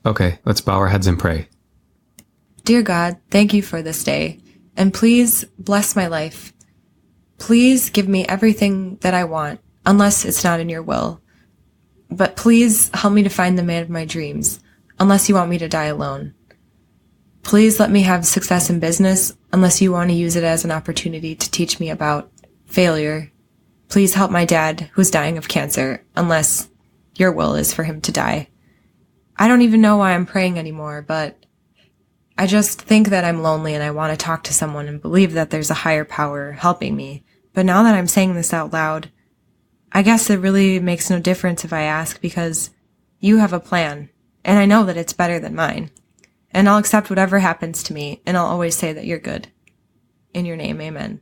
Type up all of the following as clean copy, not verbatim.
Okay, let's bow our heads and pray. Dear God, thank you for this day, and please bless my life. Please give me everything that I want, unless it's not in your will. But please help me to find the man of my dreams, unless you want me to die alone. Please let me have success in business, unless you want to use it as an opportunity to teach me about failure. Please help my dad, who's dying of cancer, unless your will is for him to die. I don't even know why I'm praying anymore, but I just think that I'm lonely and I want to talk to someone and believe that there's a higher power helping me. But now that I'm saying this out loud, I guess it really makes no difference if I ask, because you have a plan, and I know that it's better than mine. And I'll accept whatever happens to me, and I'll always say that you're good. In your name, amen.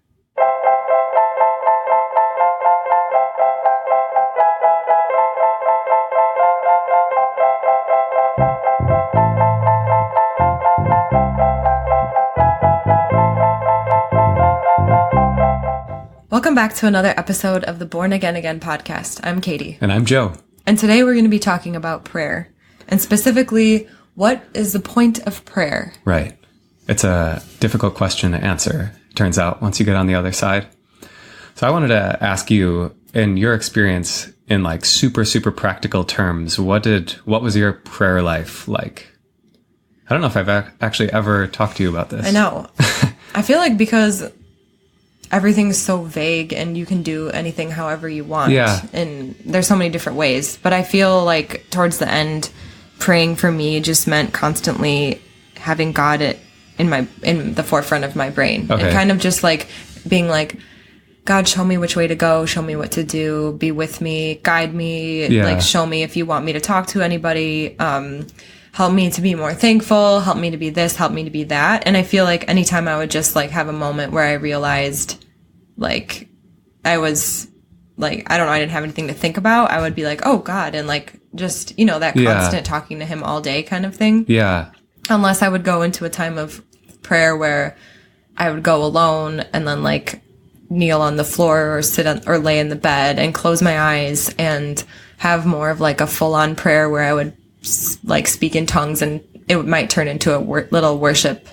Welcome back to another episode of the Born Again Again podcast. I'm Katie. And I'm Joe. And today we're going to be talking about prayer. And specifically, what is the point of prayer? Right. It's a difficult question to answer, turns out, once you get on the other side. So I wanted to ask you, in your experience, in like super practical terms, what was your prayer life like? I don't know if I've actually ever talked to you about this. I know. I feel like because everything's so vague and you can do anything however you want. Yeah. And there's so many different ways. But I feel like towards the end, praying for me just meant constantly having God in the forefront of my brain. Okay. And kind of just like being like, God, show me which way to go, show me what to do, be with me, guide me, like show me if you want me to talk to anybody, help me to be more thankful, help me to be this, help me to be that. And I feel like anytime I would just like have a moment where I realized like I was like, I don't know, I didn't have anything to think about, I would be like, oh God, and like just, that constant talking to him all day kind of thing. Yeah. Unless I would go into a time of prayer where I would go alone and then like kneel on the floor or sit on, or lay in the bed and close my eyes and have more of like a full-on prayer where I would like speak in tongues, and it might turn into a little worship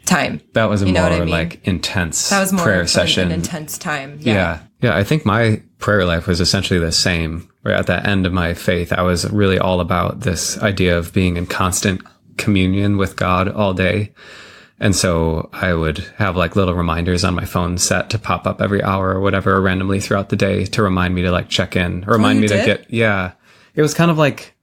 time. That was a more like intense that was more prayer session. An intense time. Yeah. I think my prayer life was essentially the same. Where at the end of my faith, I was really all about this idea of being in constant communion with God all day. And so I would have like little reminders on my phone set to pop up every hour or whatever randomly throughout the day to remind me to like check in, or remind me to get, it was kind of like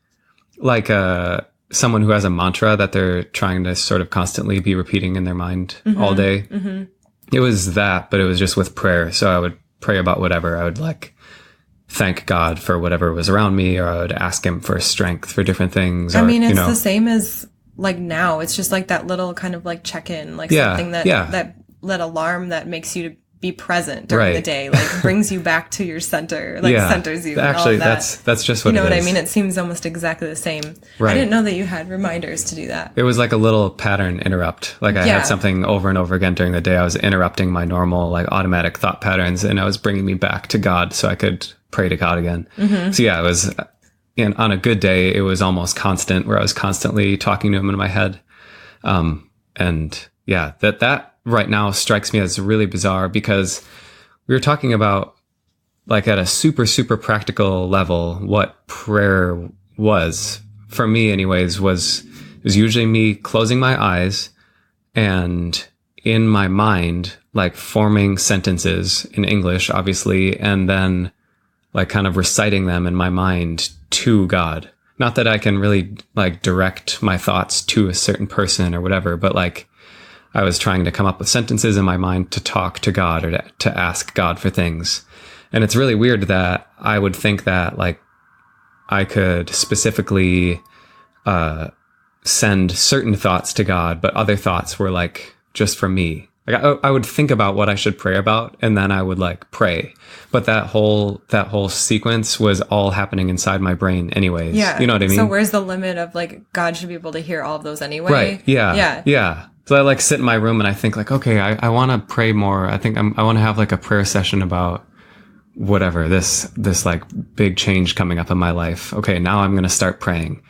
someone who has a mantra that they're trying to sort of constantly be repeating in their mind all day. Mm-hmm. It was that, but it was just with prayer. So I would pray about whatever. I would like thank God for whatever was around me, or I would ask him for strength for different things. I mean, it's the same as like now. It's just like that little kind of like check-in, like something that alarm that makes you to be present during the day, like brings you back to your center, like centers you. Actually, and all of that's just what it is. You know what I mean? It seems almost exactly the same. Right. I didn't know that you had reminders to do that. It was like a little pattern interrupt. Like I had something over and over again during the day. I was interrupting my normal like automatic thought patterns, and I was bringing me back to God so I could pray to God again. Mm-hmm. So it was, on a good day, it was almost constant, where I was constantly talking to him in my head. That right now strikes me as really bizarre, because we were talking about like at a super practical level, what prayer was for me anyways, was usually me closing my eyes and in my mind, like forming sentences in English, obviously, and then like kind of reciting them in my mind to God. Not that I can really like direct my thoughts to a certain person or whatever, but like I was trying to come up with sentences in my mind to talk to God, or to ask God for things. And it's really weird that I would think that like I could specifically send certain thoughts to God, but other thoughts were like just for me. Like I would think about what I should pray about, and then I would like pray. But that whole sequence was all happening inside my brain anyways. Yeah. You know what I mean? So where's the limit of like God should be able to hear all of those anyway? Right. Yeah. So I like sit in my room and I think like, okay, I want to pray more. I think I want to have like a prayer session about whatever, this like big change coming up in my life. Okay, now I'm going to start praying.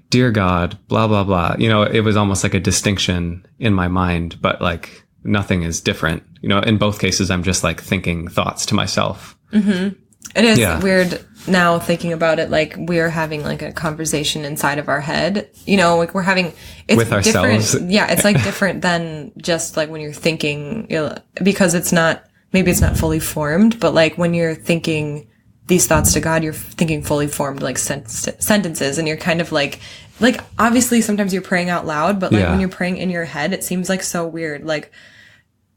Dear God, blah, blah, blah. You know, it was almost like a distinction in my mind, but like nothing is different. You know, in both cases, I'm just like thinking thoughts to myself. It is weird now thinking about it. Like we're having like a conversation inside of our head, you know, like we're having it's with ourselves. Different. Yeah. It's like different than just like when you're thinking, you know, because it's not, maybe it's not fully formed, but like when you're thinking these thoughts to God, you're thinking fully formed like sentences, and you're kind of like obviously sometimes you're praying out loud, but like when you're praying in your head, it seems like so weird. Like,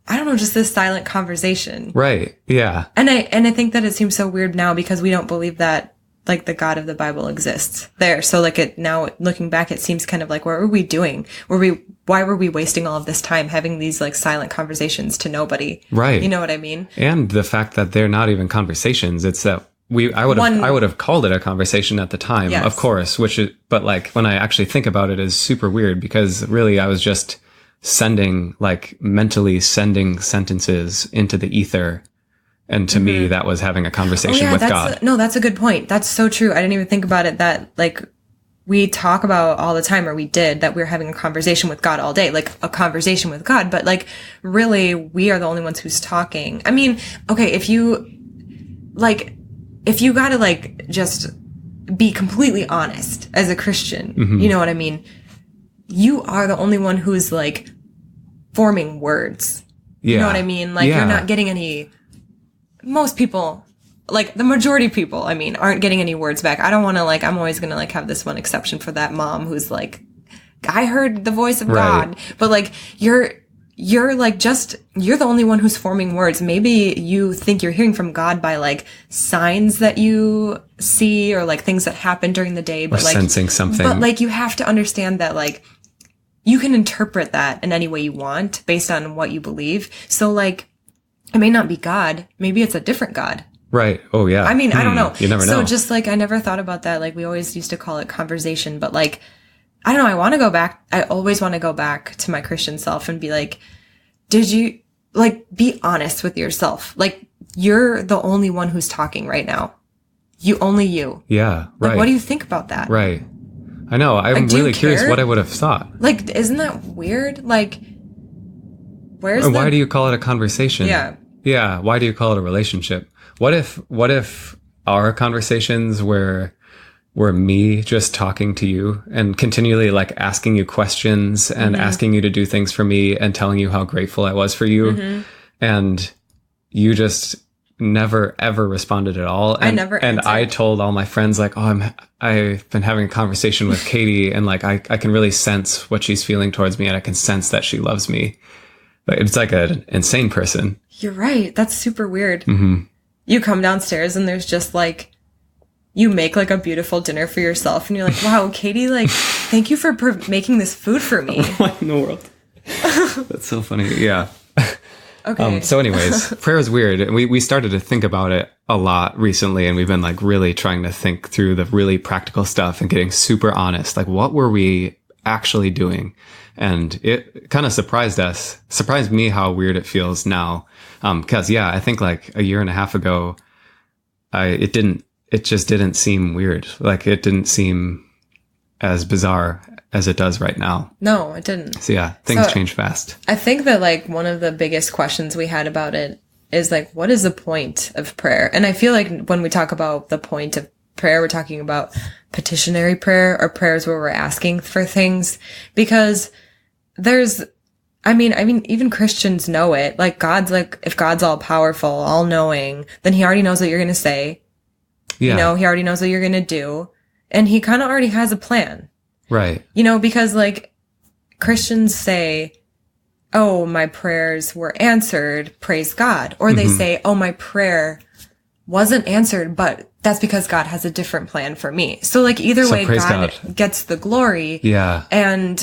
I don't know, just this silent conversation. Right. Yeah. And I think that it seems so weird now because we don't believe that like the God of the Bible exists there. So like it now looking back, it seems kind of like, what were we doing? Why were we wasting all of this time having these like silent conversations to nobody? Right. You know what I mean? And the fact that they're not even conversations, it's that I would have called it a conversation at the time, of course, but like when I actually think about it is super weird because really I was just mentally sending sentences into the ether. And to me, that was having a conversation with God. That's a good point. That's so true. I didn't even think about it that like we talk about all the time, or we did, that we're having a conversation with God all day, like a conversation with God. But like really, we are the only ones who's talking. I mean, okay, if you gotta like just be completely honest as a Christian, you know what I mean? You are the only one who's like forming words. You know what I mean? Like you're not getting any, most people, like the majority of people, I mean, aren't getting any words back. I don't want to like, I'm always going to like have this one exception for that mom who's like, I heard the voice of God, but like you're like you're the only one who's forming words. Maybe you think you're hearing from God by like signs that you see or like things that happen during the day, but or like sensing something. But like you have to understand that like you can interpret that in any way you want based on what you believe. So like it may not be God. Maybe it's a different God. Right. Oh yeah. I mean, I don't know. You never know. So just like I never thought about that. Like we always used to call it conversation, but like I don't know. I want to go back. I always want to go back to my Christian self and be like, did you like be honest with yourself? Like you're the only one who's talking right now. Only you. Yeah. Right. Like, what do you think about that? Right. I know. I'm like, really curious what I would have thought. Like, isn't that weird? Like, why do you call it a conversation? Yeah. Yeah. Why do you call it a relationship? What if our conversations were me just talking to you and continually like asking you questions and asking you to do things for me and telling you how grateful I was for you. And you just never ever responded at all. And, I never answered. I told all my friends like, I've been having a conversation with Katie and like, I can really sense what she's feeling towards me and I can sense that she loves me. But it's like an insane person. You're right. That's super weird. You come downstairs and there's just like, you make like a beautiful dinner for yourself and you're like, wow, Katie, like, thank you for making this food for me. What in the world? That's so funny. Yeah. Okay. So anyways, prayer is weird. We started to think about it a lot recently, and we've been like really trying to think through the really practical stuff and getting super honest. Like, what were we actually doing? And it kind of surprised me how weird it feels now. Cause I think like a year and a half ago, it just didn't seem weird. Like it didn't seem as bizarre as it does right now. No, it didn't. So things change fast. I think that like one of the biggest questions we had about it is like, what is the point of prayer? And I feel like when we talk about the point of prayer, we're talking about petitionary prayer or prayers where we're asking for things, because I mean, even Christians know it. Like God's like, if God's all powerful, all knowing, then he already knows what you're going to say. Yeah. You know, he already knows what you're going to do. And he kind of already has a plan. Right. You know, because like Christians say, oh, my prayers were answered, praise God. Or they say, oh, my prayer wasn't answered, but that's because God has a different plan for me. So like either way, God gets the glory. Yeah. And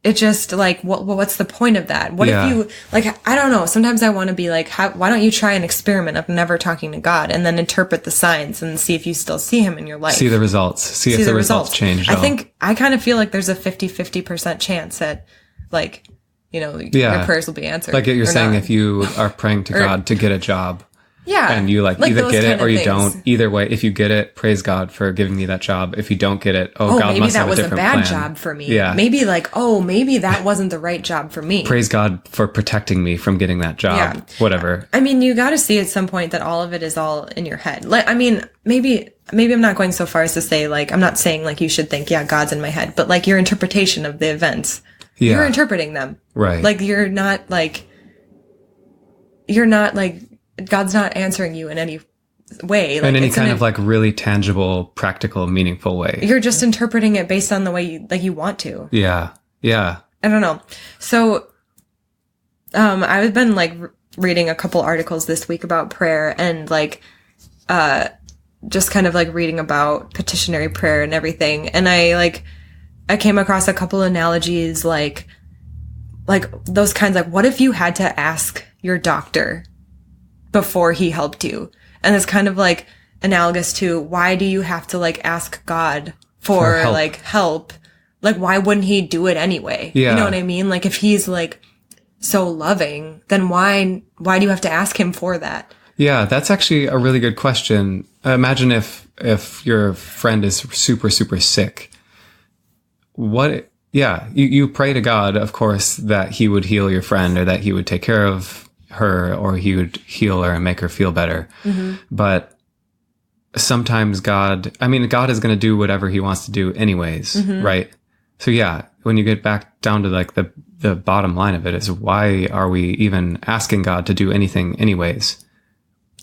it just like, what's the point of that? What if you like, I don't know. Sometimes I want to be like, why don't you try an experiment of never talking to God and then interpret the signs and see if you still see him in your life. See the results. See if the results change. I kind of feel like there's a 50% chance that like, you know, your prayers will be answered. Like you're saying, if you are praying to God to get a job. Yeah. And you like either those get kind it of or you things. don't. Either way, if you get it, praise God for giving me that job. If you don't get it, God maybe must that have a was a different bad plan. job for me. Yeah. Maybe like, maybe that wasn't the right job for me. Praise God for protecting me from getting that job. Yeah. Whatever. I mean, you got to see at some point that all of it is all in your head. Like, I mean, maybe I'm not going so far as to say, like, I'm not saying like you should think, yeah, God's in my head, but like your interpretation of the events, you're interpreting them. Right. Like, you're not like, God's not answering you in any way. Like, in any kind of like really tangible, practical, meaningful way. You're just interpreting it based on the way you want to. Yeah. Yeah. I don't know. So, I've been like reading a couple articles this week about prayer and like, just kind of like reading about petitionary prayer and everything. And I came across a couple analogies like those kinds, like, what if you had to ask your doctor before he helped you? And it's kind of like analogous to, why do you have to like ask God for help. Like help? Like, why wouldn't he do it anyway? Yeah. You know what I mean? Like, if he's like so loving, then why do you have to ask him for that? Yeah, that's actually a really good question. Imagine if your friend is super, super sick. You pray to God, of course, that he would heal your friend or that he would take care of her or he would heal her and make her feel better. Mm-hmm. But sometimes God is going to do whatever he wants to do anyways, mm-hmm. right? So yeah, when you get back down to like the bottom line of it is, why are we even asking God to do anything anyways?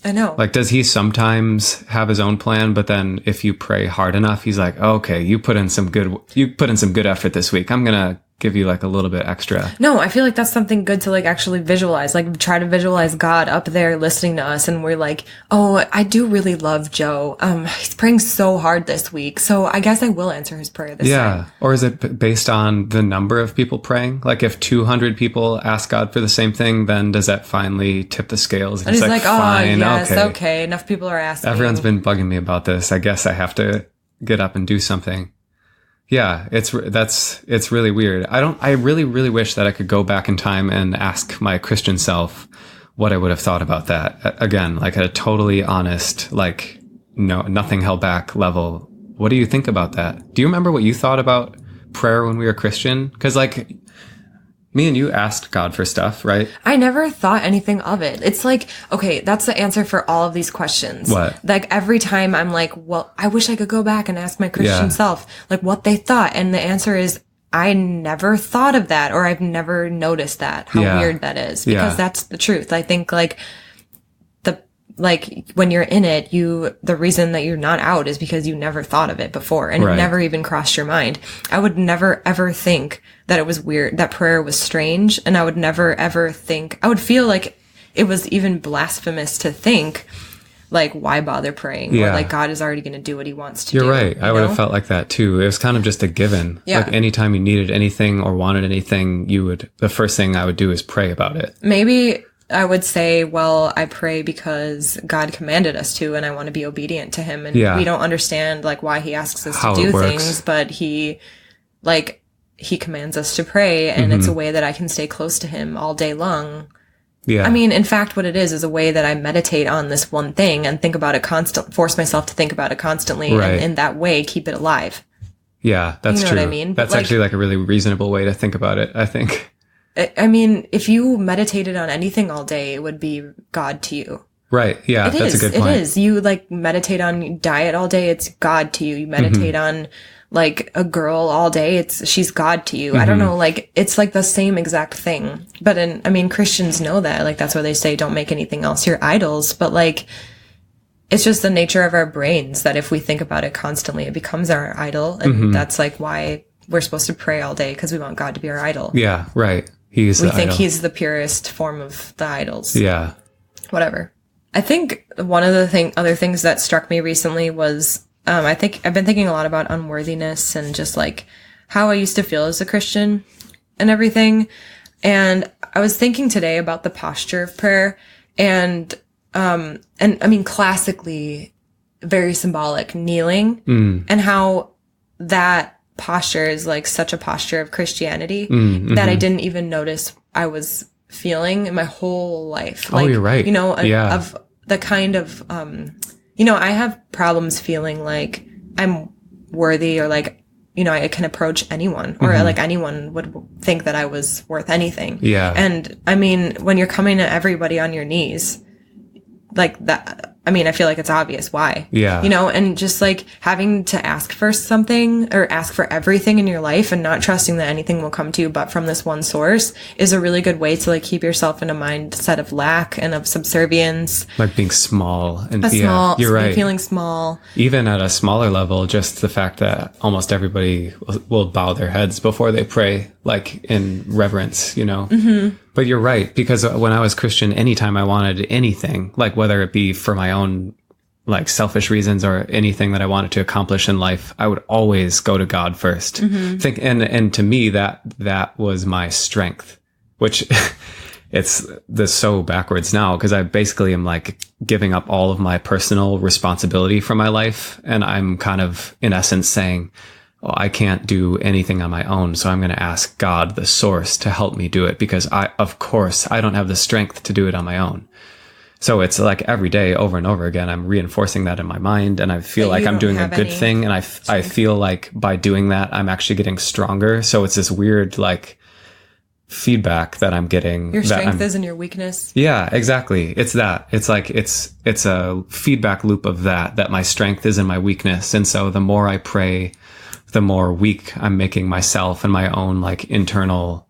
I know. Like, does he sometimes have his own plan, but then if you pray hard enough, he's like, okay, you put in some good effort this week. I'm going to give you like a little bit extra. No, I feel like that's something good to like actually visualize, like try to visualize God up there listening to us. And we're like, oh, I do really love Joe. He's praying so hard this week. So I guess I will answer his prayer this time. Or is it based on the number of people praying? Like if 200 people ask God for the same thing, then does that finally tip the scales? And he's like, fine, oh, yes, okay. Enough people are asking. Everyone's been bugging me about this. I guess I have to get up and do something. Yeah, it's really weird. I really, really wish that I could go back in time and ask my Christian self what I would have thought about that. Again, like at a totally honest, like nothing held back level. What do you think about that? Do you remember what you thought about prayer when we were Christian? Because like me and you asked God for stuff, right? I never thought anything of it. It's like, okay, that's the answer for all of these questions. What? Like every time I'm like, well, I wish I could go back and ask my Christian self, like what they thought. And the answer is, I never thought of that, or I've never noticed that, how weird that is, because that's the truth. I think like when you're in it, the reason that you're not out is because you never thought of it before and it never even crossed your mind. I would never ever think that it was weird, that prayer was strange. And I would never ever think, I would feel like it was even blasphemous to think like, why bother praying? Or like God is already going to do what he wants to do. You're right. I would have felt like that too. It was kind of just a given. Yeah. Like anytime you needed anything or wanted anything, the first thing I would do is pray about it. Maybe I would say, well, I pray because God commanded us to, and I want to be obedient to him. And we don't understand like why he asks us to do things, but he commands us to pray, and it's a way that I can stay close to him all day long. Yeah. I mean, in fact, what it is a way that I meditate on this one thing and think about it force myself to think about it constantly, and in that way keep it alive. Yeah, that's true. What I mean? That's actually like a really reasonable way to think about it, I think. I mean, if you meditated on anything all day, it would be God to you. Right. Yeah, that's a good point. It is. You like meditate on diet all day, it's God to you. You meditate on like a girl all day, she's God to you. I don't know, like it's like the same exact thing. But Christians know that. Like that's why they say don't make anything else your idols. But like it's just the nature of our brains that if we think about it constantly, it becomes our idol. And that's like why we're supposed to pray all day, because we want God to be our idol. Yeah, right. We think he's the purest form of the idols. Yeah. Whatever. I think one of the other things that struck me recently was, I think I've been thinking a lot about unworthiness and just like how I used to feel as a Christian and everything. And I was thinking today about the posture of prayer and classically very symbolic kneeling and how that posture is like such a posture of Christianity that I didn't even notice I was feeling in my whole life. Like, you're right. Of the kind of, you know, I have problems feeling like I'm worthy or like, you know, I can approach anyone or like anyone would think that I was worth anything. Yeah. And I mean, when you're coming to everybody on your knees, like that, I mean, I feel like it's obvious why. Yeah. You know, and just like having to ask for something or ask for everything in your life and not trusting that anything will come to you but from this one source is a really good way to like keep yourself in a mindset of lack and of subservience. Like being small and You're right. Feeling small. Even at a smaller level, just the fact that almost everybody will bow their heads before they pray, like in reverence, you know? Mm-hmm. But you're right, because when I was Christian, anytime I wanted anything, like whether it be for my own like selfish reasons or anything that I wanted to accomplish in life, I would always go to God first. Mm-hmm. And to me, that was my strength, which it's so backwards now, because I basically am like giving up all of my personal responsibility for my life. And I'm kind of in essence saying, oh, I can't do anything on my own. So I'm going to ask God, the source, to help me do it, because of course, I don't have the strength to do it on my own. So it's like every day over and over again, I'm reinforcing that in my mind, and I feel like I'm doing a good thing. And I feel like by doing that, I'm actually getting stronger. So it's this weird, like, feedback that I'm getting. Your strength is in your weakness. Yeah, exactly. It's that. It's like, it's a feedback loop of that my strength is in my weakness. And so the more I pray, the more weak I'm making myself, and my own like internal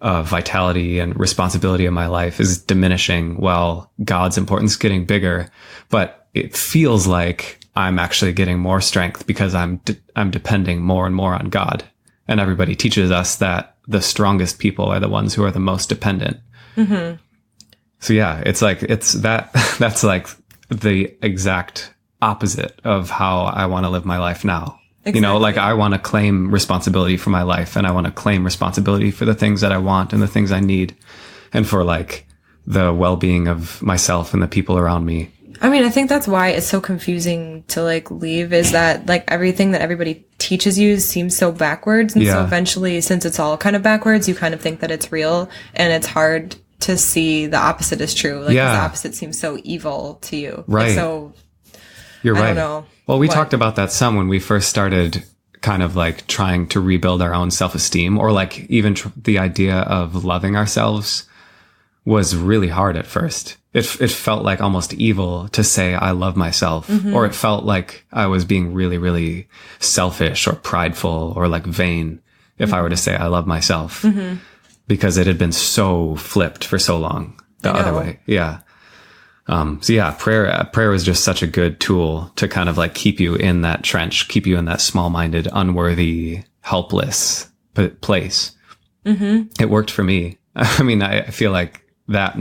vitality and responsibility in my life is diminishing while God's importance is getting bigger. But it feels like I'm actually getting more strength because I'm depending more and more on God. And everybody teaches us that the strongest people are the ones who are the most dependent. Mm-hmm. So yeah, it's like, that's like the exact opposite of how I want to live my life now. Exactly. You know, like I want to claim responsibility for my life, and I want to claim responsibility for the things that I want and the things I need, and for like the well-being of myself and the people around me. I mean, I think that's why it's so confusing to like leave, is that like everything that everybody teaches you seems so backwards. And so eventually, since it's all kind of backwards, you kind of think that it's real, and it's hard to see the opposite is true. Like 'cause the opposite seems so evil to you. Right. Like, so you're right. I don't know. Well, we talked about that some when we first started kind of like trying to rebuild our own self-esteem, or like even the idea of loving ourselves was really hard at first. It felt like almost evil to say, I love myself, or it felt like I was being really, really selfish or prideful or like vain if I were to say I love myself, because it had been so flipped for so long the other way. Yeah. So yeah, prayer is just such a good tool to kind of like keep you in that trench, keep you in that small-minded, unworthy, helpless place. Mm-hmm. It worked for me. I mean, I feel like that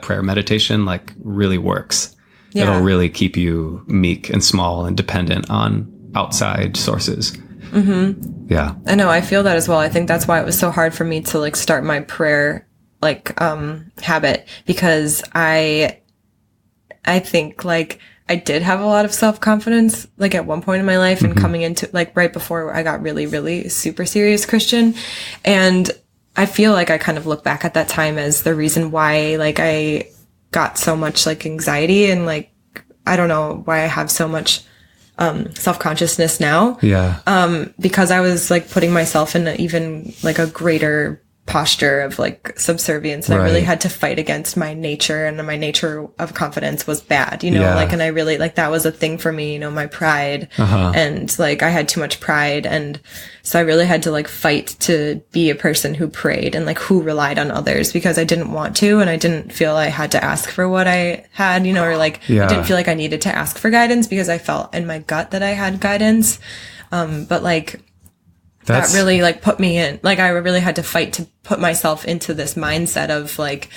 prayer meditation, like really works. Yeah. It'll really keep you meek and small and dependent on outside sources. Mm-hmm. Yeah. I know. I feel that as well. I think that's why it was so hard for me to like start my prayer like habit, because I think like I did have a lot of self-confidence like at one point in my life, and coming into like right before I got really, really super serious Christian. And I feel like I kind of look back at that time as the reason why like I got so much like anxiety, and like I don't know why I have so much self-consciousness now. Yeah. Because I was like putting myself in even like a greater posture of like subservience, and I really had to fight against my nature, and my nature of confidence was bad, you know, like, and I really like that was a thing for me, you know, my pride, and like I had too much pride, and so I really had to like fight to be a person who prayed and like who relied on others, because I didn't want to, and I didn't feel I had to ask for what I had, you know, or like I didn't feel like I needed to ask for guidance because I felt in my gut that I had guidance, but like that really like put me in, like I really had to fight to put myself into this mindset of like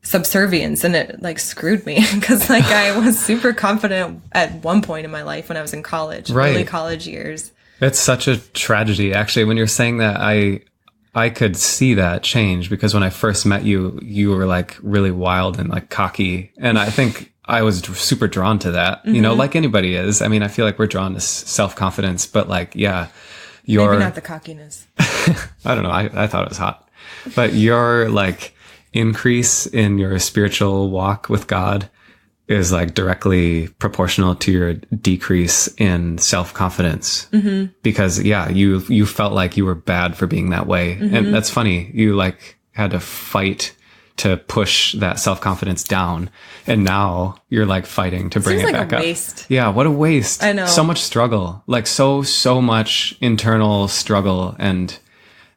subservience, and it like screwed me because like I was super confident at one point in my life when I was in college, early college years. It's such a tragedy. Actually, when you're saying that, I could see that change, because when I first met you, you were like really wild and like cocky. And I think I was super drawn to that, you know, like anybody is. I mean, I feel like we're drawn to self-confidence, but like, yeah. Maybe not the cockiness. I don't know. I thought it was hot. But your like increase in your spiritual walk with God is like directly proportional to your decrease in self-confidence. Because you felt like you were bad for being that way. And that's funny. You like had to fight to push that self-confidence down. And now you're like fighting to bring it back up. Waste. Yeah. What a waste. I know. So much struggle, like so much internal struggle and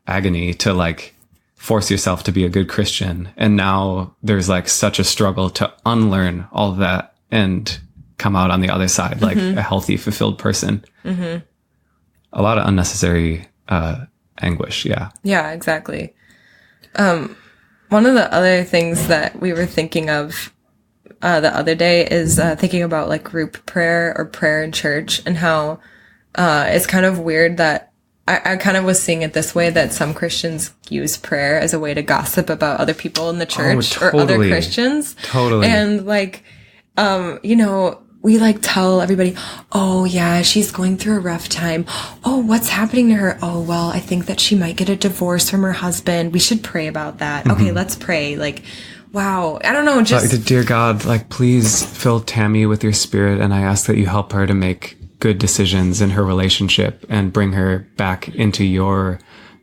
agony to like force yourself to be a good Christian. And now there's like such a struggle to unlearn all of that and come out on the other side, like a healthy, fulfilled person. A lot of unnecessary anguish. Yeah. Yeah, exactly. One of the other things that we were thinking of the other day is thinking about like group prayer or prayer in church, and how it's kind of weird that I kind of was seeing it this way, that some Christians use prayer as a way to gossip about other people in the church or other Christians. Totally. And like, you know, we like tell everybody, oh yeah, she's going through a rough time. Oh, what's happening to her? Oh, well, I think that she might get a divorce from her husband. We should pray about that. Okay, let's pray. Like, wow. I don't know. Just dear God, like, please fill Tammy with your spirit. And I ask that you help her to make good decisions in her relationship and bring her back into your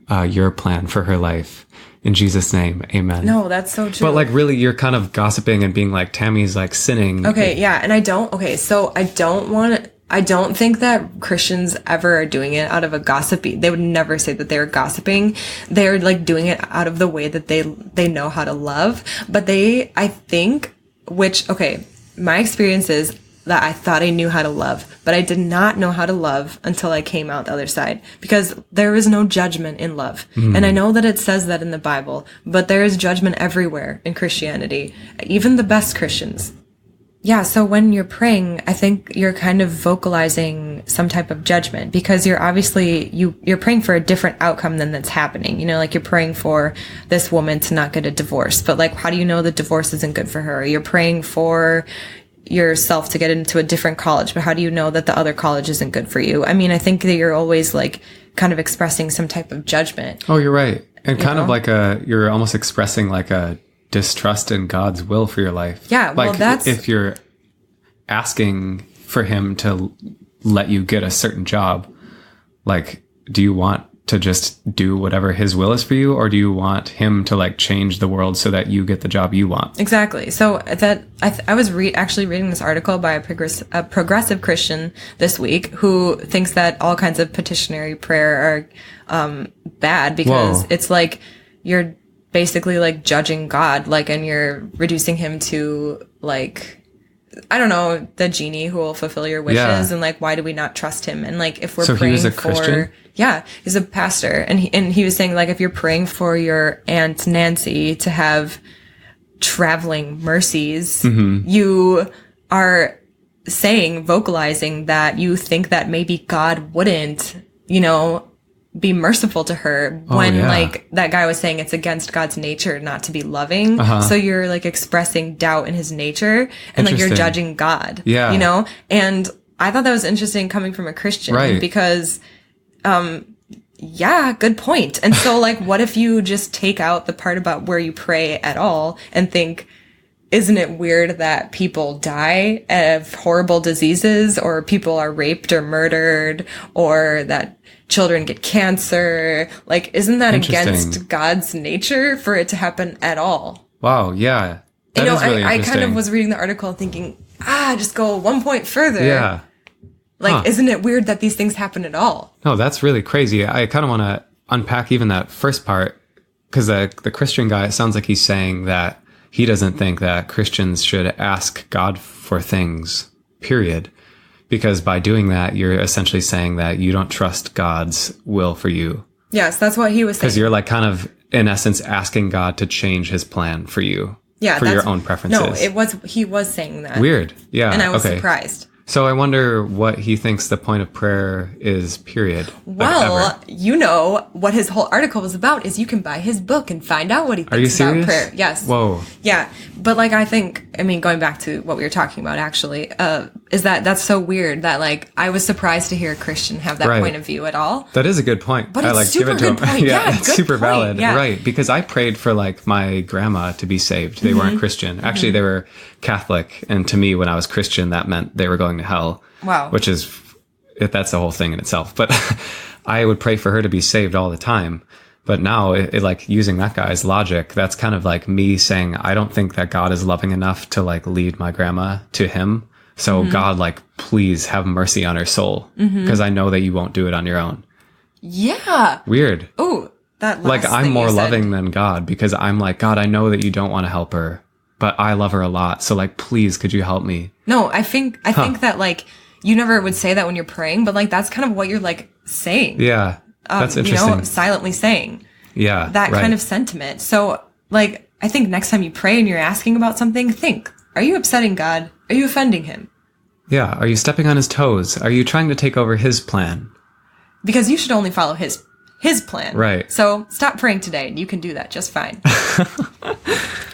plan for her life. In Jesus' name, amen. No, that's so true. But like, really, you're kind of gossiping and being like, Tammy's like sinning. Okay, yeah. And I don't think that Christians ever are doing it out of a gossipy. They would never say that they're gossiping. They're like doing it out of the way that they know how to love. But I think, my experience is that I thought I knew how to love, but I did not know how to love until I came out the other side, because there is no judgment in love. And I know that it says that in the Bible, but there is judgment everywhere in Christianity, even the best Christians. Yeah, so when you're praying, I think you're kind of vocalizing some type of judgment, because you're obviously, you're praying for a different outcome than that's happening. You know, like you're praying for this woman to not get a divorce, but like, how do you know the divorce isn't good for her? You're praying for yourself to get into a different college, but how do you know that the other college isn't good for you? I mean, I think that you're always like kind of expressing some type of judgment. Oh, you're right. And kind of like you're almost expressing like a distrust in God's will for your life. Yeah, well, like that's... if you're asking for him to let you get a certain job, like, do you want to just do whatever his will is for you, or do you want him to like change the world so that you get the job you want? Exactly. So that I was actually reading this article by a progressive Christian this week who thinks that all kinds of petitionary prayer are bad, because it's like you're basically like judging God, like, and you're reducing him to like, I don't know, the genie who will fulfill your wishes, and like, why do we not trust him? And like, if we're praying he was a Christian? Yeah, he's a pastor, and he was saying like, if you're praying for your Aunt Nancy to have traveling mercies, you are vocalizing that you think that maybe God wouldn't, you know, be merciful to her, when like that guy was saying it's against God's nature not to be loving. So you're like expressing doubt in his nature, and like you're judging God, you know? And I thought that was interesting coming from a Christian, because, good point. And so like, what if you just take out the part about where you pray at all and think, isn't it weird that people die of horrible diseases, or people are raped or murdered, or that children get cancer? Like, isn't that against God's nature for it to happen at all? Wow. Yeah. That is really I kind of was reading the article thinking, just go one point further. Yeah. Like, isn't it weird that these things happen at all? No, that's really crazy. I kind of want to unpack even that first part, because the Christian guy, it sounds like he's saying that he doesn't think that Christians should ask God for things, period. Because by doing that, you're essentially saying that you don't trust God's will for you. Yes, that's what he was saying. Because you're like kind of, in essence, asking God to change his plan for you. Yeah, for your own preferences. No, he was saying that. Weird. Yeah. And I was surprised. So I wonder what he thinks the point of prayer is, period. Well, you know what his whole article was about is you can buy his book and find out what he thinks about prayer. Yes. Whoa. Yeah. But like, I mean, going back to what we were talking about actually, is that's so weird that like, I was surprised to hear a Christian have that point of view at all. That is a good point. But it's super good point. Yeah, it's super valid. Yeah. Right. Because I prayed for like my grandma to be saved. They weren't Christian. Actually, they were Catholic. And to me, when I was Christian, that meant they were going to hell. Wow. Which is, that's the whole thing in itself. But I would pray for her to be saved all the time. But now, like using that guy's logic, that's kind of like me saying, I don't think that God is loving enough to like lead my grandma to him. So God, like, please have mercy on her soul. Because I know that you won't do it on your own. Yeah. Weird. Oh, that last like I'm thing more you said. loving than God because I'm like, God, I know that you don't want to help her, but I love her a lot. So like, please, could you help me? No, I think that like you never would say that when you're praying, but like that's kind of what you're like saying. Yeah. That's interesting. You know, silently saying. Yeah. That kind of sentiment. So like, I think next time you pray and you're asking about something, think, are you upsetting God? Are you offending him? Yeah. Are you stepping on his toes? Are you trying to take over his plan? Because you should only follow his plan. Right. So stop praying today and you can do that just fine.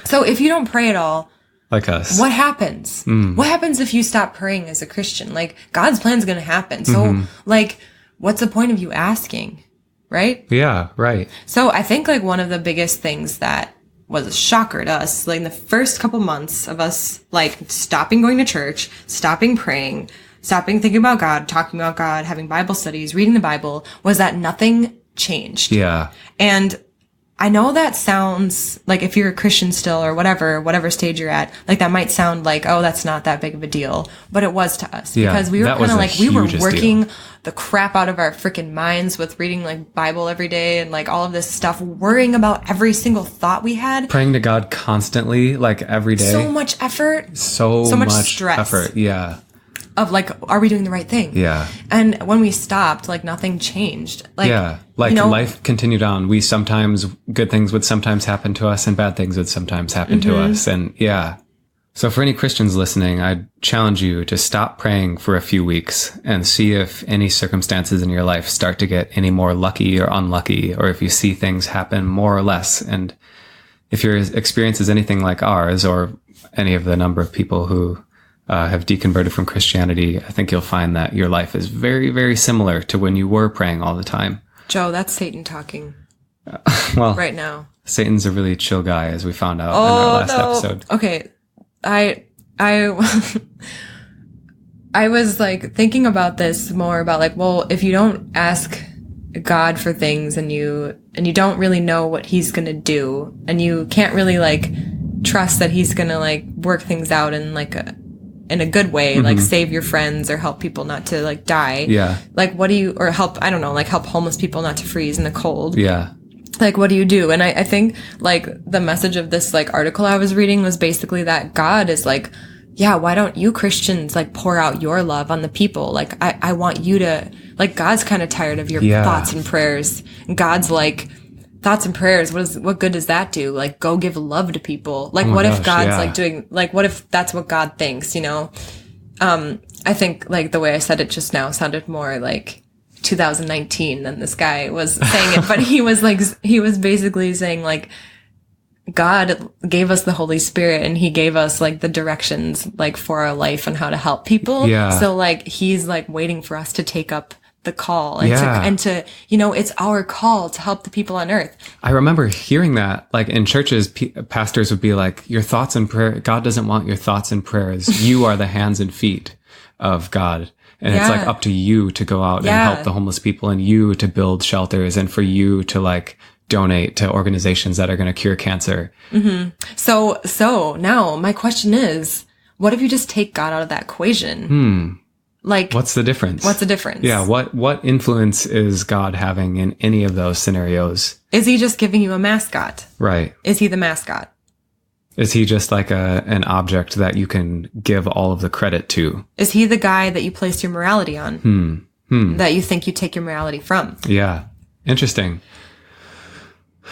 So if you don't pray at all, like us, what happens? What happens if you stop praying as a Christian? Like God's plan is going to happen. So like, what's the point of you asking? Right? Yeah. Right. So I think like one of the biggest things that was a shocker to us, like in the first couple months of us, like stopping going to church, stopping praying, stopping thinking about God, talking about God, having Bible studies, reading the Bible, was that nothing changed. Yeah. And I know that sounds like if you're a Christian still or whatever stage you're at, like that might sound like, oh, that's not that big of a deal. But it was to us because we were kind of like, we were working the crap out of our freaking minds with reading like Bible every day and like all of this stuff, worrying about every single thought we had. Praying to God constantly, like every day. So much effort. So much stress. Effort. Yeah. Of like, are we doing the right thing? Yeah. And when we stopped, like nothing changed. Like, yeah. Like you know, life continued on. Good things would sometimes happen to us and bad things would sometimes happen to us. And yeah. So for any Christians listening, I'd challenge you to stop praying for a few weeks and see if any circumstances in your life start to get any more lucky or unlucky, or if you see things happen more or less. And if your experience is anything like ours or any of the number of people who have deconverted from Christianity, I think you'll find that your life is very, very similar to when you were praying all the time. Joe, that's Satan talking. Well, right now. Satan's a really chill guy, as we found out in our last episode. Okay. I was like thinking about this more about like, well, if you don't ask God for things and you don't really know what he's going to do and you can't really like trust that he's going to like work things out in like in a good way, like save your friends or help people not to like die. Yeah. Like what do you, or help, I don't know, like help homeless people not to freeze in the cold. Yeah. Like, what do you do? And I think like the message of this like article I was reading was basically that God is like, yeah, why don't you Christians like pour out your love on the people? Like, I want you to, like, God's kind of tired of your thoughts and prayers. And God's like, thoughts and prayers, what good does that do? Like, go give love to people. Like, what if God's like doing, like, what if that's what God thinks, you know? I think like the way I said it just now sounded more like 2019 than this guy was saying it, but he was basically saying like, God gave us the Holy Spirit and he gave us like the directions like for our life and how to help people. Yeah. So like, he's like waiting for us to take up the call and to, you know, it's our call to help the people on earth. I remember hearing that like in churches, pastors would be like, your thoughts and prayer, God doesn't want your thoughts and prayers. You are the hands and feet of God. And it's like up to you to go out and help the homeless people and you to build shelters and for you to like donate to organizations that are going to cure cancer. So now my question is, what if you just take God out of that equation? Like, what's the difference? Yeah. What influence is God having in any of those scenarios? Is he just giving you a mascot? Right. Is he the mascot? Is he just like an object that you can give all of the credit to? Is he the guy that you place your morality on? That you think you take your morality from? Yeah. Interesting.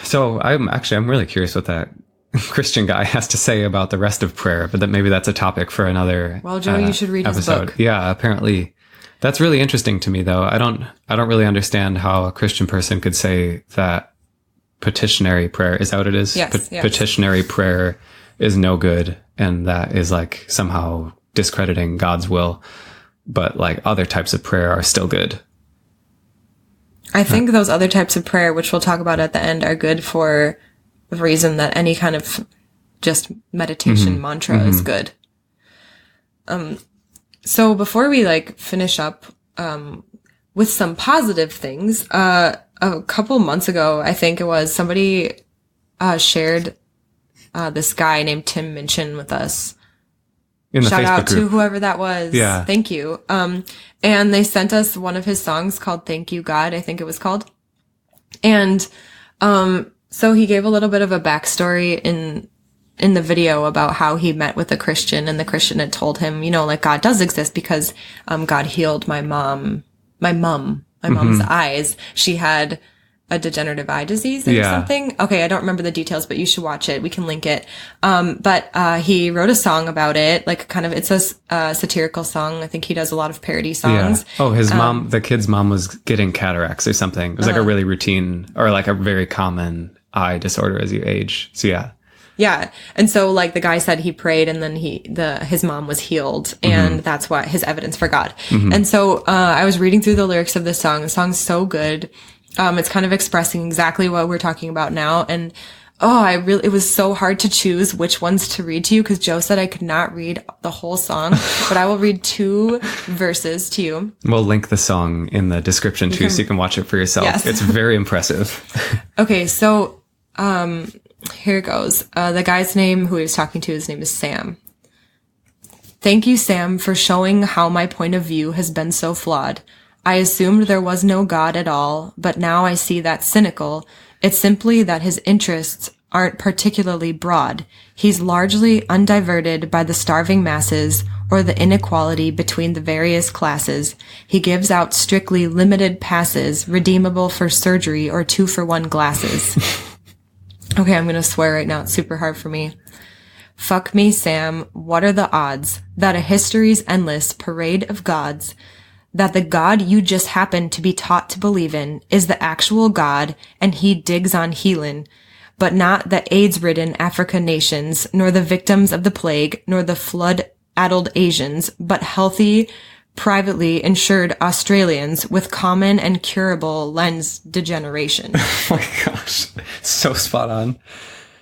So I'm really curious what that Christian guy has to say about the rest of prayer, but that maybe that's a topic for another. Well, Joe, you should read his book. Yeah, apparently. That's really interesting to me, though. I don't really understand how a Christian person could say that petitionary prayer, is that what it is? Yes, yes. Petitionary prayer is no good, and that is like somehow discrediting God's will, but like other types of prayer are still good. I think those other types of prayer, which we'll talk about at the end, are good for the reason that any kind of just meditation mantra is good. So before we like finish up with some positive things, a couple months ago, I think it was, somebody shared this guy named Tim Minchin with us. In the Shout Facebook out group. to whoever that was. Yeah. Thank you. And they sent us one of his songs called Thank You, God, I think it was called. And so he gave a little bit of a backstory in the video about how he met with a Christian, and the Christian had told him, you know, like, God does exist because God healed my mom's eyes. She had a degenerative eye disease or something. Okay, I don't remember the details, but you should watch it. We can link it. But he wrote a song about it, like kind of, it's a satirical song. I think he does a lot of parody songs. Yeah. Oh, his mom, the kid's mom was getting cataracts or something. It was like a really routine, or like a very common eye disorder as you age. So yeah. Yeah. And so like the guy said he prayed, and then his mom was healed, and that's what his evidence for God. And so I was reading through the lyrics of this song. The song's so good. It's kind of expressing exactly what we're talking about now. And it was so hard to choose which ones to read to you, because Joe said I could not read the whole song, but I will read 2 verses to you. We'll link the song in the description too, so you can watch it for yourself. Yes. It's very impressive. Okay. So, here it goes. The guy's name who he was talking to, his name is Sam. Thank you, Sam, for showing how my point of view has been so flawed. I assumed there was no God at all, but now I see that's cynical. It's simply that his interests aren't particularly broad. He's largely undiverted by the starving masses or the inequality between the various classes. He gives out strictly limited passes, redeemable for surgery or 2-for-1 glasses. Okay, I'm gonna swear right now. It's super hard for me. Fuck me, Sam. What are the odds that a history's endless parade of gods, that the God you just happen to be taught to believe in is the actual God, and he digs on healin', but not the AIDS-ridden African nations, nor the victims of the plague, nor the flood-addled Asians, but healthy, privately insured Australians with common and curable lens degeneration. Oh my gosh. So spot on.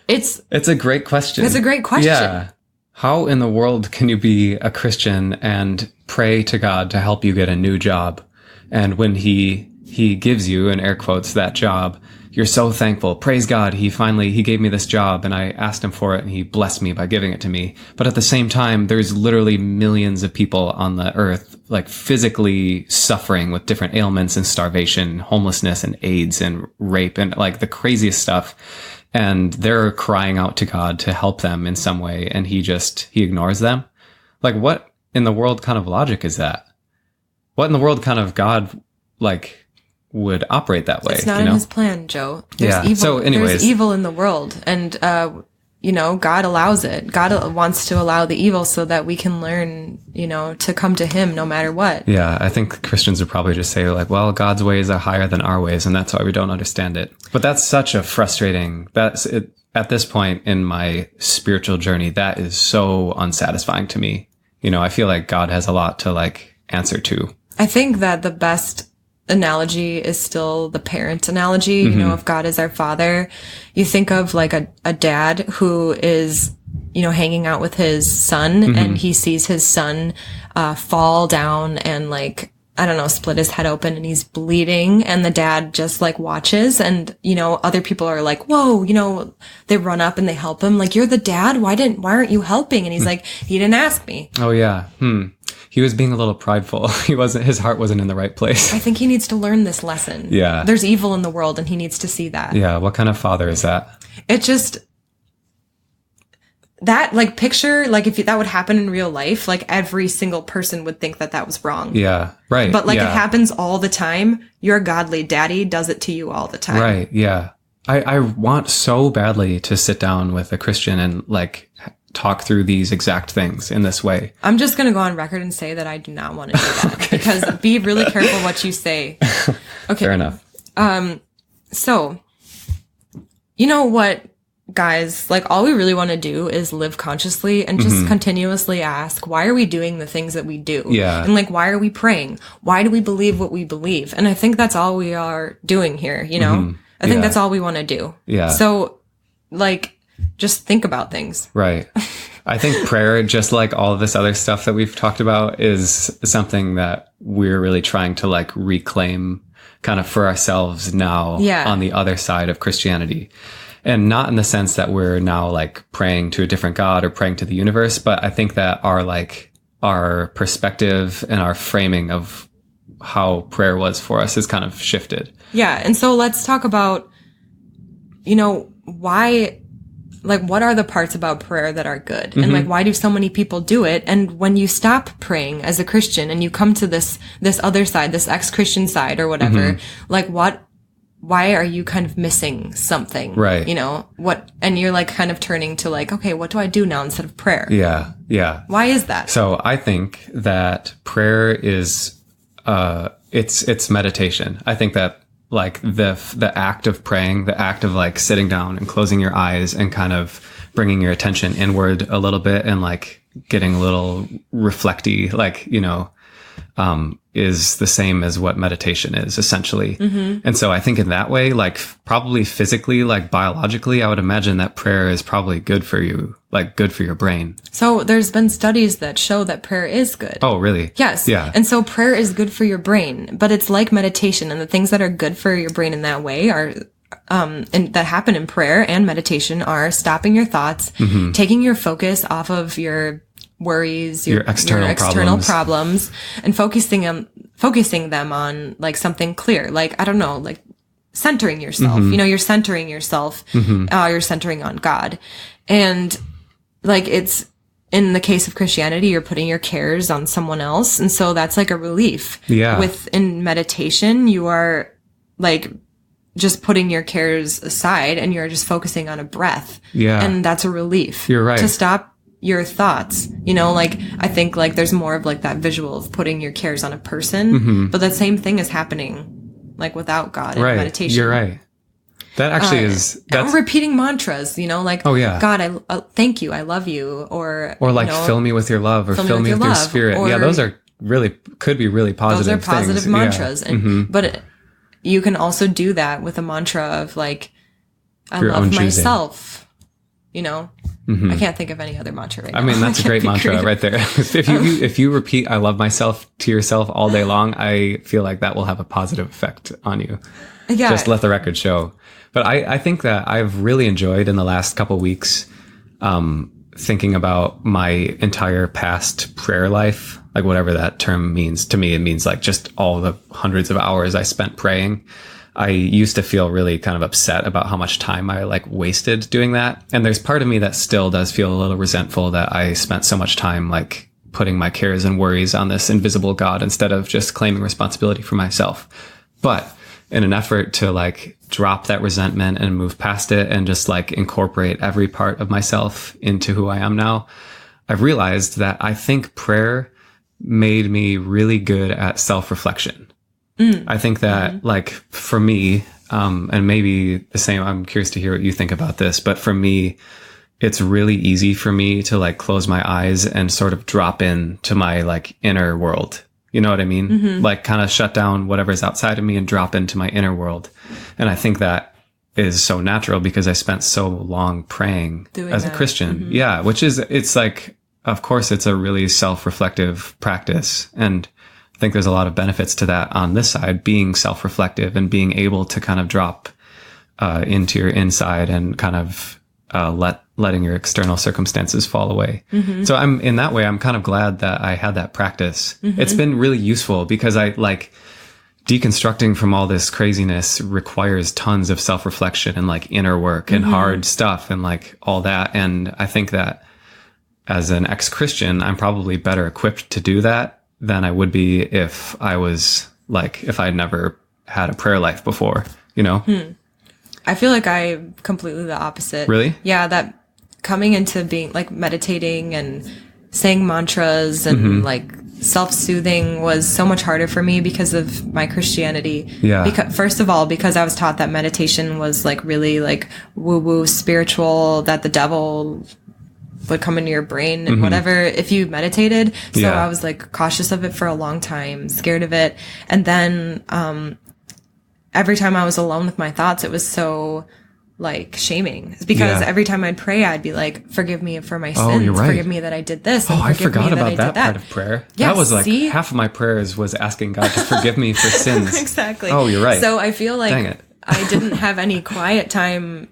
It's a great question. It's a great question. Yeah. How in the world can you be a Christian and pray to God to help you get a new job? And when he gives you, in air quotes, that job, you're so thankful. Praise God. He gave me this job, and I asked him for it, and he blessed me by giving it to me. But at the same time, there's literally millions of people on the earth, like physically suffering with different ailments and starvation, homelessness and AIDS and rape and like the craziest stuff. And they're crying out to God to help them in some way, and he ignores them. Like, what in the world kind of logic is that? What in the world kind of God, like, would operate that way? It's not in his plan, Joe. There's evil. So anyways, there's evil in the world, and God allows it. God wants to allow the evil so that we can learn, to come to him no matter what. Yeah, I think Christians would probably just say like, well, God's ways are higher than our ways, and that's why we don't understand it. But that's such a frustrating, at this point in my spiritual journey, that is so unsatisfying to me. I feel like God has a lot to like answer to. I think that the best analogy is still the parent analogy. If God is our father, you think of like a dad who is, hanging out with his son, and he sees his son fall down and like, I don't know, split his head open, and he's bleeding, and the dad just like watches, and other people are like, whoa, they run up and they help him, like, you're the dad, why aren't you helping? And he's like, he didn't ask me. Oh yeah. He was being a little prideful. His heart wasn't in the right place. I think he needs to learn this lesson. Yeah. There's evil in the world, and he needs to see that. Yeah. What kind of father is that? It just, that like picture, like if that would happen in real life, like every single person would think that was wrong. Yeah. Right. But like it happens all the time. Your godly daddy does it to you all the time. Right. Yeah. I want so badly to sit down with a Christian and like talk through these exact things in this way. I'm just going to go on record and say that I do not want to do that. Okay. Because be really careful what you say. Okay. Fair enough. So, you know what, guys, like all we really want to do is live consciously and just continuously ask, why are we doing the things that we do? Yeah. And like, why are we praying? Why do we believe what we believe? And I think that's all we are doing here, you know? I think that's all we want to do. Yeah. So, like, just think about things. Right. I think prayer, just like all of this other stuff that we've talked about, is something that we're really trying to like reclaim kind of for ourselves now on the other side of Christianity. And not in the sense that we're now like praying to a different God or praying to the universe, but I think that our perspective and our framing of how prayer was for us has kind of shifted. Yeah. And so let's talk about, you know, why, like, what are the parts about prayer that are good? And like, why do so many people do it? And when you stop praying as a Christian and you come to this other side, this ex-Christian side or whatever, like why are you kind of missing something? Right. You know, and you're like kind of turning to like, okay, what do I do now instead of prayer? Yeah. Yeah. Why is that? So I think that prayer is, it's meditation. I think that like the act of praying, the act of like sitting down and closing your eyes and kind of bringing your attention inward a little bit and like getting a little reflecty, like, you know, is the same as what meditation is essentially. And so I think in that way, like probably physically, like biologically, I would imagine that prayer is probably good for you, like good for your brain. So there's been studies that show that prayer is good. Oh, really? Yes. Yeah. And so prayer is good for your brain, but it's like meditation, and the things that are good for your brain in that way are and that happen in prayer and meditation are stopping your thoughts, taking your focus off of your worries, your external problems, and focusing them on like something clear. Like, I don't know, like centering yourself, you know, you're centering yourself, you're centering on God. And like, it's in the case of Christianity, you're putting your cares on someone else. And so that's like a relief. Yeah. In meditation, you are like just putting your cares aside and you're just focusing on a breath. Yeah. And that's a relief. You're right. To stop your thoughts, you know, like I think like there's more of like that visual of putting your cares on a person, but that same thing is happening like without God in meditation. You're right. That actually I'm repeating mantras, you know, like, oh yeah, God, I thank you, I love you, or like, you know, fill me with your love, or fill me with your spirit. Yeah, those are could be really positive. Those are positive things. mantras, and but you can also do that with a mantra of like, I love myself. You know, I can't think of any other mantra right now. I mean, that's a great mantra right there. If you repeat "I love myself" to yourself all day long, I feel like that will have a positive effect on you. Yeah. Just let the record show. But I think that I've really enjoyed in the last couple weeks thinking about my entire past prayer life, like whatever that term means. To me, it means like just all the hundreds of hours I spent praying. I used to feel really kind of upset about how much time I like wasted doing that. And there's part of me that still does feel a little resentful that I spent so much time like putting my cares and worries on this invisible God instead of just claiming responsibility for myself. But in an effort to like drop that resentment and move past it and just like incorporate every part of myself into who I am now, I've realized that I think prayer made me really good at self-reflection. I think that like for me, and maybe the same, I'm curious to hear what you think about this, but for me, it's really easy for me to like close my eyes and sort of drop into my like inner world. You know what I mean? Like kind of shut down whatever's outside of me and drop into my inner world. And I think that is so natural because I spent so long praying as a Christian. Yeah. Which is, it's like, of course, it's a really self-reflective practice. And I think there's a lot of benefits to that on this side, being self-reflective and being able to kind of drop into your inside and kind of letting your external circumstances fall away. So in that way, I'm kind of glad that I had that practice. It's been really useful because I like deconstructing from all this craziness requires tons of self-reflection and like inner work and hard stuff and like all that. And I think that as an ex-Christian, I'm probably better equipped to do that than I would be if I was like, if I'd never had a prayer life before, you know? I feel like I'm completely the opposite. Really? Yeah, that coming into being like meditating and saying mantras and like self-soothing was so much harder for me because of my Christianity. Yeah. Because first of all, because I was taught that meditation was like really like woo-woo spiritual, that the devil would come into your brain and whatever if you meditated. So Yeah. I was like cautious of it for a long time, scared of it. And then every time I was alone with my thoughts, it was so like shaming. It's because Yeah. every time I'd pray, I'd be like, forgive me for my Oh, sins. you're right. Forgive me that I did this. And Oh, I forgive forgot me about I that did part of prayer. Yeah, That was like see? half of my prayers was asking God to forgive me for sins. Exactly. Oh, you're right. So I feel Dang like it. I didn't have any quiet time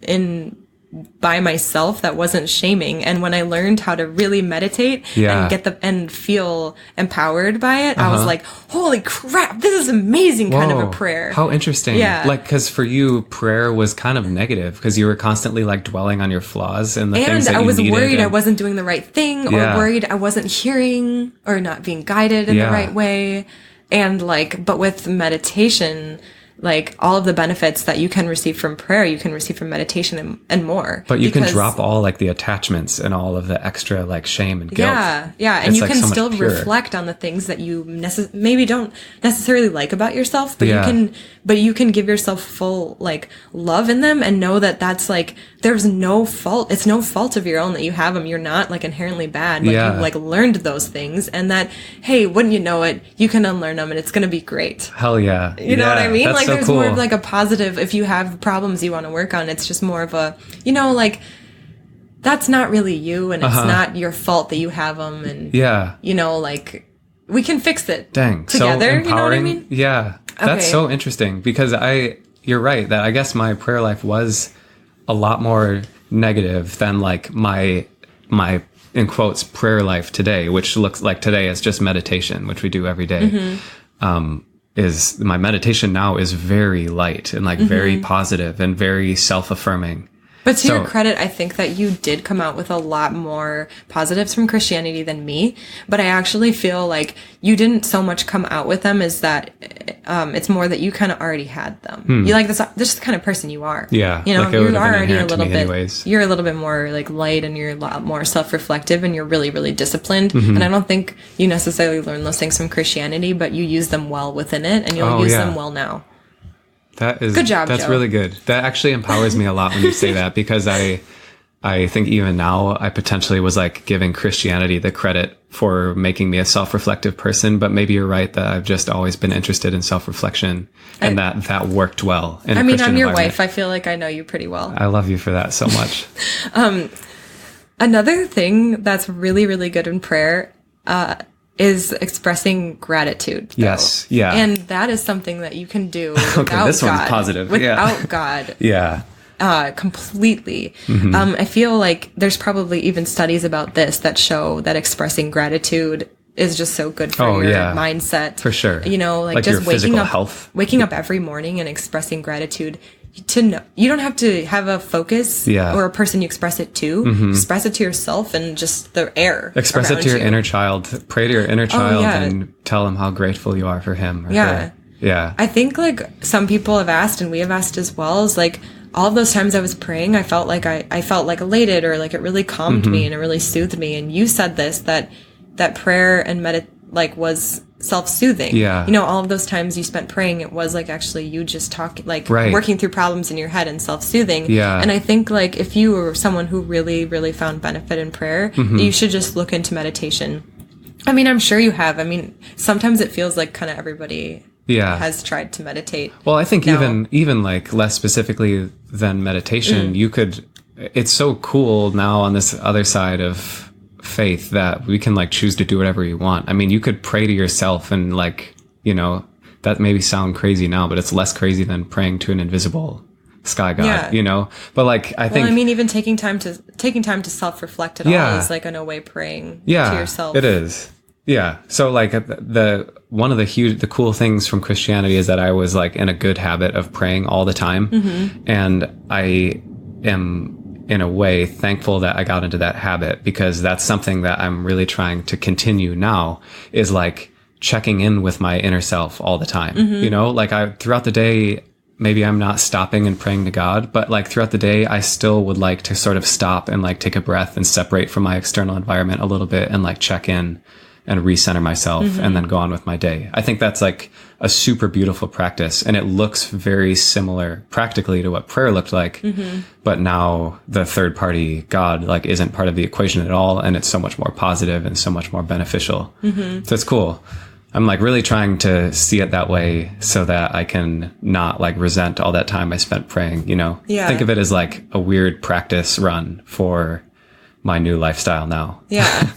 by myself that wasn't shaming. And when I learned how to really meditate Yeah. and feel empowered by it, I was like, holy crap, this is amazing kind of a Whoa, prayer. How interesting. Yeah. Like, because for you, prayer was kind of negative because you were constantly like dwelling on your flaws and the things that And I you was needed. worried I and- wasn't doing the right thing, or Yeah. worried I wasn't hearing or not being guided in Yeah. the right way. And like, but with meditation, like all of the benefits that you can receive from prayer, you can receive from meditation and more. But you can Because- drop all like the attachments and all of the extra like shame and guilt. Yeah, yeah, and It's, you like, can so much still purer. reflect on the things that you maybe don't necessarily like about yourself, but Yeah. you can give yourself full like love in them and know that that's like there's no fault. It's no fault of your own that you have them. You're not like inherently bad. Like Yeah. you like learned those things, and that hey, wouldn't you know it, you can unlearn them, and it's gonna be great. Hell yeah. You know what I mean? That's Like so there's cool. more of like a positive. If you have problems you want to work on, it's just more of a like that's not really you, and it's not your fault that you have them, and Yeah. like we can fix it. Dang. together. So empowering. You know what I mean? Yeah. That's Okay. so interesting because you're right that I guess my prayer life was a lot more negative than like my in quotes prayer life today, which looks like today is just meditation, which we do every day. Is my meditation now is very light and like very positive and very self-affirming. But to your So- credit, I think that you did come out with a lot more positives from Christianity than me. But I actually feel like you didn't so much come out with them as that it's more that you kind of already had them. You like this is the kind of person you are. Yeah, You know, like it you're would have been already a inherent to little me bit, anyways. you're a little bit more like light, and you're a lot more self-reflective, and you're really, really disciplined. And I don't think you necessarily learn those things from Christianity, but you use them well within it, and you'll Oh, use yeah. them well now. That is Good job, That's Joe. really good. That actually empowers me a lot when you say that because I think even now I potentially was like giving Christianity the credit for making me a self-reflective person, but maybe you're right that I've just always been interested in self-reflection and that worked well in a I mean, Christian I'm your environment. wife. I feel like I know you pretty well. I love you for that so much. Another thing that's really, really good in prayer is expressing gratitude. though. Yes, yeah. And that is something that you can do without this one's God. positive, Without yeah. God. Yeah. Completely. Mm-hmm. I feel like there's probably even studies about this that show that expressing gratitude is just so good for Oh, your yeah. mindset. For sure. Like Like your just waking physical up, health. waking up every morning and expressing gratitude. To know, you don't have to have a focus Yeah. or a person you express it to. Express it to yourself and just the air. Express it around to your you. inner child. Pray to your inner child yeah. and tell him how grateful you are for him. Or Yeah. her. Yeah. I think like some people have asked, and we have asked as well, is like all of those times I was praying, I felt like I felt like elated, or like it really calmed me and it really soothed me. And you said this that prayer and was self-soothing. Yeah. All of those times you spent praying, it was like actually you just talking, like Right. working through problems in your head and self-soothing. Yeah. And I think like if you were someone who really, really found benefit in prayer, you should just look into meditation. I mean, I'm sure you have. I mean, sometimes it feels like kind of everybody Yeah. has tried to meditate. Well, I think No. even like less specifically than meditation, you could, it's so cool now on this other side of faith that we can like choose to do whatever you want. I mean, you could pray to yourself and like, that maybe sound crazy now, but it's less crazy than praying to an invisible sky god, Yeah. But like, I think, Well, I mean, even taking time to self-reflect at Yeah. all is like in a way praying yeah, to yourself. it is. Yeah. So like one of the cool things from Christianity is that I was like in a good habit of praying all the time. And I am in a way thankful that I got into that habit because that's something that I'm really trying to continue now is like checking in with my inner self all the time. Like throughout the day, maybe I'm not stopping and praying to God, but like throughout the day, I still would like to sort of stop and like take a breath and separate from my external environment a little bit and like check in and recenter myself and then go on with my day. I think that's like a super beautiful practice, and it looks very similar practically to what prayer looked like. But now the third party God like isn't part of the equation at all, and it's so much more positive and so much more beneficial. So it's cool. I'm like really trying to see it that way so that I can not like resent all that time I spent praying, you know? Yeah. Think of it as like a weird practice run for my new lifestyle now. Yeah.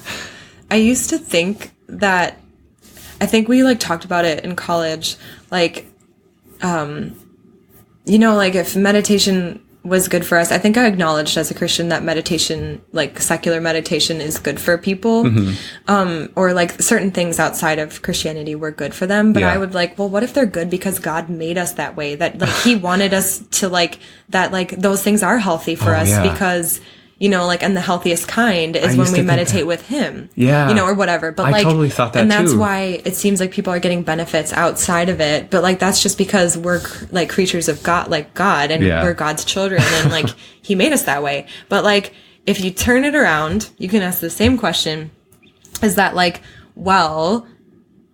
I used to think that, I think we like talked about it in college, like, you know, like if meditation was good for us, I think I acknowledged as a Christian that meditation, like secular meditation, is good for people, or like certain things outside of Christianity were good for them. But I would like, well, what if they're good because God made us that way? That like He wanted us to like that, like those things are healthy for us because, you know, like, and the healthiest kind is when we meditate with Him, you know, or whatever. But I totally thought that and that's too. why it seems like people are getting benefits outside of it. But like, that's just because we're like creatures of God, like God, and we're God's children, and like He made us that way. But like, if you turn it around, you can ask the same question: is that like, well,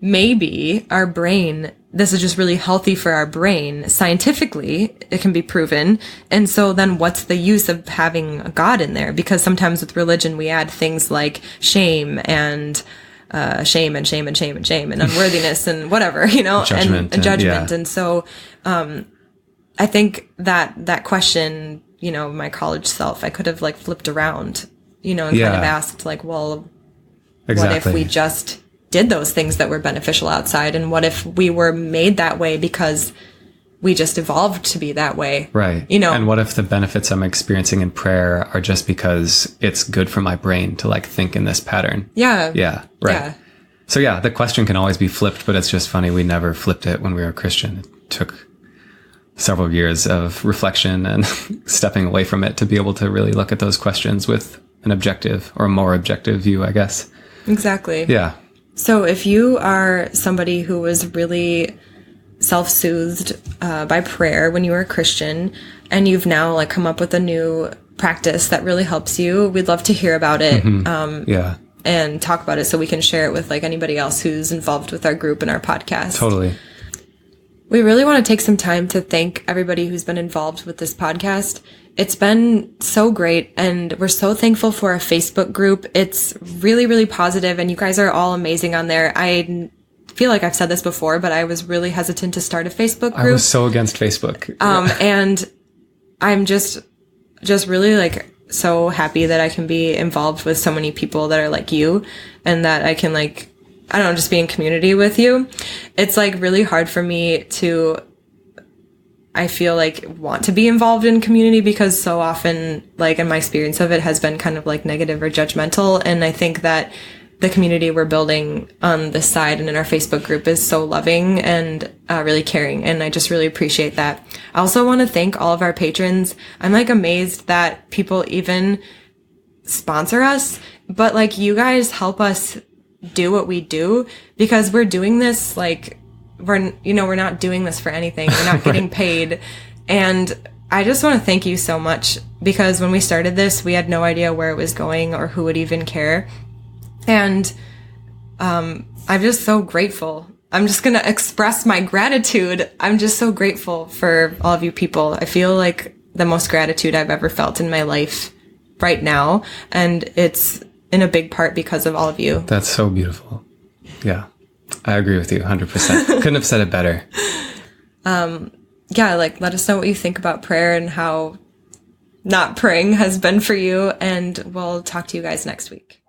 maybe our brain, this is just really healthy for our brain. Scientifically, it can be proven. And so then what's the use of having a God in there? Because sometimes with religion, we add things like shame and shame and unworthiness and whatever, you know, judgment and judgment. And so I think that question, you know, my college self, I could have like flipped around, you know, and kind of asked like, well, what if we just did those things that were beneficial outside, and what if we were made that way because we just evolved to be that way, right? You know, and what if the benefits I'm experiencing in prayer are just because it's good for my brain to like think in this pattern? Right. So the question can always be flipped, but it's just funny we never flipped it when we were Christian. It took several years of reflection and stepping away from it to be able to really look at those questions with an objective or a more objective view, I guess. Exactly. So if you are somebody who was really self-soothed by prayer when you were a Christian, and you've now like come up with a new practice that really helps you, we'd love to hear about it. And talk about it so we can share it with like anybody else who's involved with our group and our podcast. Totally. We really want to take some time to thank everybody who's been involved with this podcast. It's been so great, and we're so thankful for our Facebook group. It's really, really positive, and you guys are all amazing on there. I feel like I've said this before, but I was really hesitant to start a Facebook group. I was so against Facebook. And I'm just really like so happy that I can be involved with so many people that are like you, and that I can like, I don't know, just be in community with you. It's like really hard for me to, I feel like, want to be involved in community, because so often, like in my experience of it, has been kind of like negative or judgmental. And I think that the community we're building on this side and in our Facebook group is so loving and really caring. And I just really appreciate that. I also want to thank all of our patrons. I'm like amazed that people even sponsor us, but like you guys help us do what we do, because we're doing this like, we're not doing this for anything. We're not getting paid. And I just want to thank you so much, because when we started this, we had no idea where it was going or who would even care. And I'm just so grateful. I'm just going to express my gratitude. I'm just so grateful for all of you people. I feel like the most gratitude I've ever felt in my life right now. And it's in a big part because of all of you. That's so beautiful. Yeah. I agree with you 100%. Couldn't have said it better. Like let us know what you think about prayer and how not praying has been for you. And we'll talk to you guys next week.